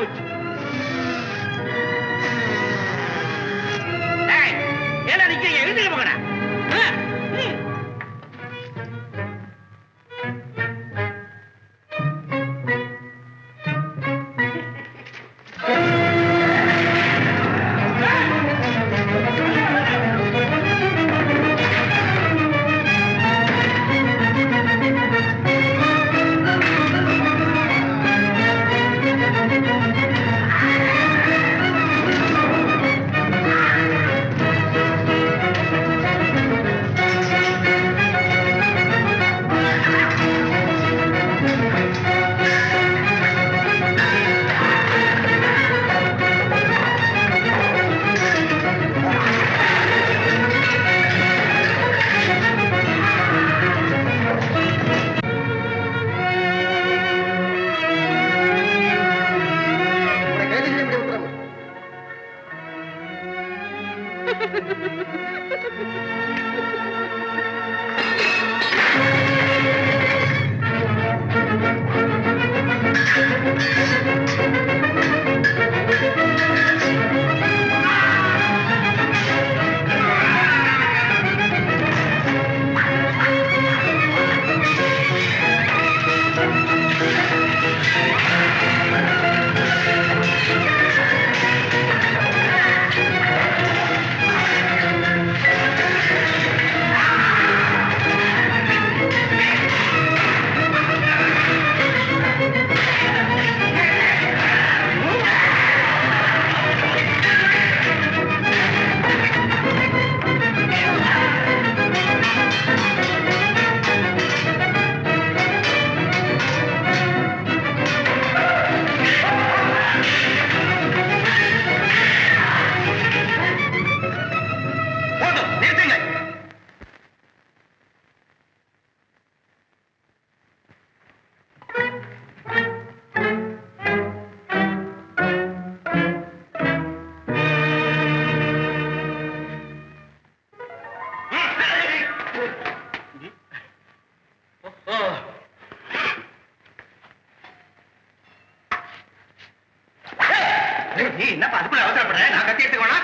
போச்சு. ஏடா நிக்கிறீங்க? எழுந்துக்க போங்கடா. நீ என்னப்பா அதுக்குள்ள அவசரப்படுற? நான் கத்தி எடுத்துக்கோனா?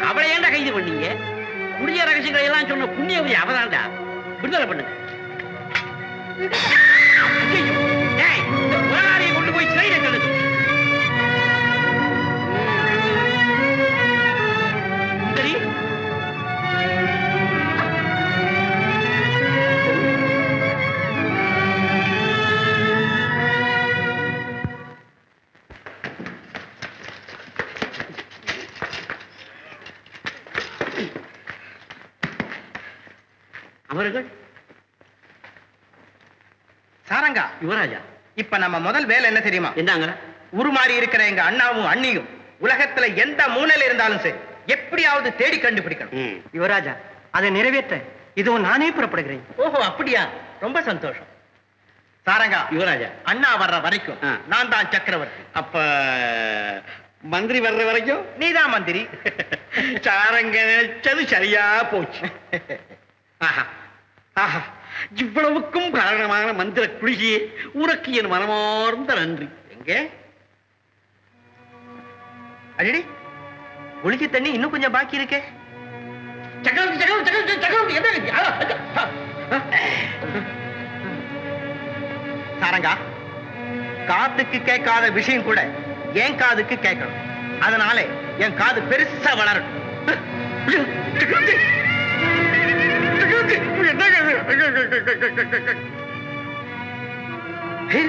அவளை ஏன்டா கைது பண்ணீங்க? குடிய ரகசியங்களை எல்லாம் சொன்ன புண்ணியவதி அவதான்டா. விடுதலை பண்ணுங்க. இந்த புறாரியை கொண்டு போய் சிறையில தள்ளுது. சரி, அவர்கள் சாரங்கா, யுவராஜா, இப்ப நம்ம முதல் வேலை என்ன தெரியுமா? என்னங்க? உருமாறி இருக்கிற எங்க அண்ணாவும் அண்ணியும் உலகத்துல எந்த மூலையில இருந்தாலும் சரி எப்படியாவது தேடி கண்டுபிடிக்கணும். யுவராஜா, அதை நிறைவேற்ற இதோ நானே புறப்படுகிறேன். ஓஹோ, அப்படியா? ரொம்ப சந்தோஷம். சாரங்கா, யுவராஜா, அண்ணா வர்ற வரைக்கும் நான் தான் சக்கரவர்த்தி. அப்ப மந்திரி வர்ற வரைக்கும் நீதான் மந்திரி. சாரங்க நினைச்சது சரியா போச்சு. ஆஹா ஆஹா, இவ்வளவுக்கும் காரணமான மந்திர குளிகையே உனக்கு என் மனமார்ந்த நன்றி. எங்கே? அடிடி, குளிக்க தண்ணி இன்னும் கொஞ்சம் பாக்கி இருக்கே. சக்கரவர்த்தி சக்கரவர்த்தி சக்கரவர்த்தி சக்கரவர்த்தி என்ன இது? சாரங்கா, காத்துக்கு கேட்காத விஷயம் கூட என் காதுக்கு கேட்கணும். அதனால என் காது பெருசா வளரணும். சக்கரவர்த்தி, சக்கரவர்த்தி, என்னங்க? ஹே,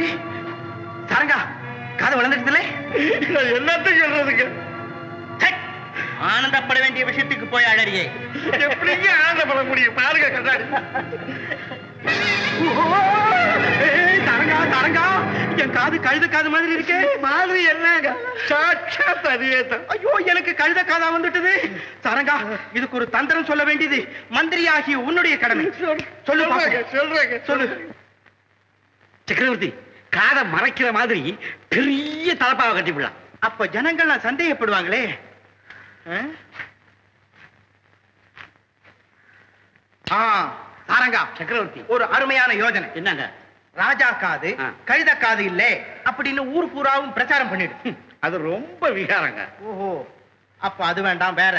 சாரங்கா, காது வளர்ந்துடுதுல? எல்லாத்தையும் சொல்றதுங்க. ஆனந்தப்பட வேண்டிய விஷயத்துக்கு போய் அழறியே. எப்படிங்க ஆனந்தப்பட முடியும்? பாருங்க கண்ணாடி. தரங்கா தரங்கா, என் காது கழுத காது மாதிரி இருக்கே. மாதிரி என்னங்க? சாட்சாத் அதே தான். ஐயோ, எனக்கு கழுத காதா வந்துட்டது. தரங்கா, இதுக்கு ஒரு தந்திரம் சொல்ல வேண்டியது மந்திரியாகி உன்னுடைய கடமை. சொல்லு பாப்போம். சொல்றேங்க. சொல்லு. சக்கரவர்த்தி, காதை மறைக்கிற மாதிரி பெரிய தலப்பாவை கட்டி விடலாம். அப்ப ஜனங்கள்லாம் சந்தேகப்படுவாங்களே. சாரங்கா, சக்கரவர்த்தி, ஒரு அருமையான யோஜனை. என்னங்க? ராஜா காது கழுத காது இல்ல அப்படின்னு ஊர் பூராவும் பிரச்சாரம் பண்ணிடு. அது ரொம்ப விகாரங்க. ஓஹோ, அப்ப அது வேண்டாம், வேற.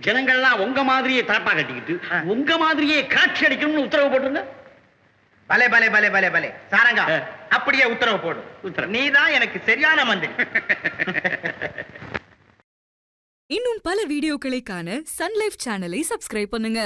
ஜனங்கள்லாம் உங்க மாதிரியே தலப்பா கட்டிக்கிட்டு உங்க மாதிரியே காட்சி அடிக்கணும்னு உத்தரவு போட்டுருங்க. பலே பலே பலே பலே பலே. சாரங்கா, அப்படியே உத்தரவு போடு. உத்தரவு. நீதான் எனக்கு சரியான மந்திரி. இன்னும் பல வீடியோக்களை காண சன் லைஃப் சேனலை சப்ஸ்கிரைப் பண்ணுங்க.